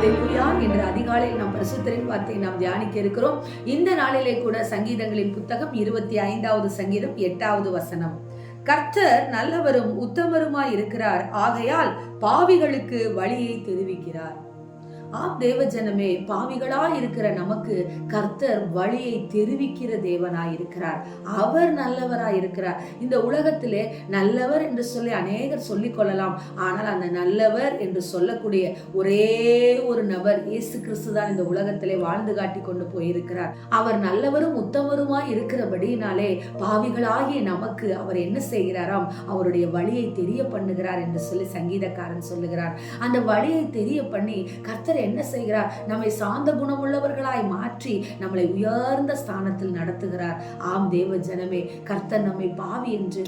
ஹல்லேலூயா. இன்று அதிகாலையில் நாம் பரிசுத்தரின் வார்த்தையை நாம் தியானிக்க இருக்கிறோம். இந்த நாளிலே கூட சங்கீதங்களின் புத்தகம் 25வது சங்கீதம் 8வது வசனம். கர்த்தர் நல்லவரும் உத்தமருமாய் இருக்கிறார், ஆகையால் பாவிகளுக்கு வழியை தெரிவிக்கிறார். ஆம் தேவஜனமே, பாவிகளாய் இருக்கிற நமக்கு கர்த்தர் வழியை தெரிவிக்கிற தேவனாய் இருக்கிறார். அவர் நல்லவராய் இருக்கிறார். இந்த உலகத்திலே நல்லவர் என்று சொல்லி அநேகர் சொல்லிக் கொள்ளலாம். ஆனால் அந்த நல்லவர் என்று சொல்லக்கூடிய ஒரே ஒரு நபர் இயேசு கிறிஸ்து தான் இந்த உலகத்திலே வாழ்ந்து காட்டி கொண்டு போயிருக்கிறார். அவர் நல்லவரும் உத்தமருமாய் இருக்கிறபடினாலே பாவிகளாகிய நமக்கு அவர் என்ன செய்கிறாராம்? அவருடைய வழியை தெரிய பண்ணுகிறார் என்று சொல்லி சங்கீதக்காரன் சொல்லுகிறார். அந்த வழியை தெரிய பண்ணி கர்த்தர் என்ன செய்கிறார்? நம்மை சாந்த குணமுள்ளவர்களாய் மாற்றி நம்மளை உயர்ந்த ஸ்தானத்தில் நடத்துகிறார். ஆம் தேவ ஜனமே, கர்த்தர் நம்மை பாவி என்று,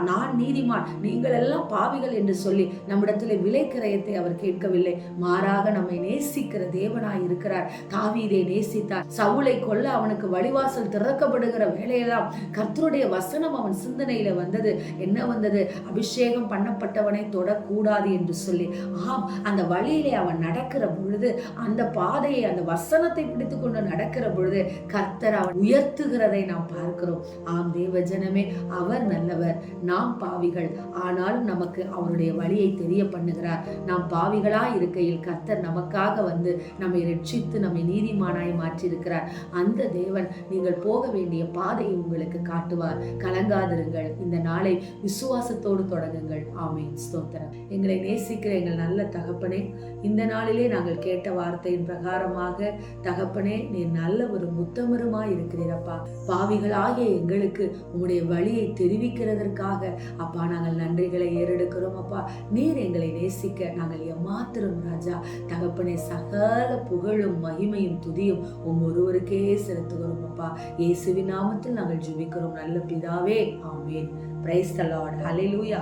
நான் நீதிமான் நீங்கள் எல்லாம் பாவிகள் என்று சொல்லி நம்மிடத்தில் விலை கிரயத்தை அவர் கேட்கவில்லை. மாறாக நம்மை நேசிக்கிற தேவனாய் இருக்கிறார். தாவீதை நேசித்தார். சவுலை கொல்ல அவனுக்கு வழிவாசல் திறக்கப்படுகிற வேலையெல்லாம் கர்த்தருடைய வசனம் அவன் சிந்தனையில வந்தது. என்ன வந்தது? அபிஷேகம் பண்ணப்பட்டவனை தொடக்கூடாது என்று சொல்லி. ஆம், அந்த வழியிலே அவன் நடக்கிற பொழுது, அந்த பாதையை, அந்த வசனத்தை பிடித்துக் கொண்டு நடக்கிற பொழுது கர்த்தர் அவன் உயர்த்துகிறதை நாம் பார்க்கிறோம். ஆம் தேவ ஜனமே, அவர் நல்லவர், நாம் பாவிகள். ஆனாலும் நமக்கு அவருடைய வழியை தெரிய பண்ணுகிறார். நாம் பாவிகளாய் இருக்கையில் கர்த்தர் நமக்காக வந்து நம்மை ரட்சித்து நம்மை நீதிமானாய் மாற்றியிருக்கிறார். அந்த தேவன் நீங்கள் போக வேண்டிய பாதையை உங்களுக்கு காட்டுவார். கலங்காதிருங்கள். இந்த நாளை விசுவாசத்தோடு தொடங்குங்கள். ஆமென். ஸ்தோத்திரம். எங்களை நேசிக்கிற எங்கள் நல்ல தகப்பனே, இந்த நாளிலே நாங்கள் கேட்ட வார்த்தையின் பிரகாரமாக தகப்பனே, நீர் நல்லவரும் உத்தமருமாய் இருக்கிறீரப்பா. பாவிகளாகிய எங்களுக்கு உம்முடைய வழியை தெரிவிக்கிறதற்காக அப்பா நாங்கள் நன்றிகளை ஏறெடுக்கிறோம். அப்பா, நீர் எங்களை நேசிக்க நாங்கள் எம்மாத்திரம் ராஜா. தகப்பனே, சகல புகழும் மகிமையும் துதியும் ஒருவருக்கே செலுத்துகிறோம் அப்பா. இயேசுவின் நாமத்தில் நாங்கள் ஜெபிக்கிறோம் நல்ல பிதாவே. Amen. Praise the Lord. Hallelujah.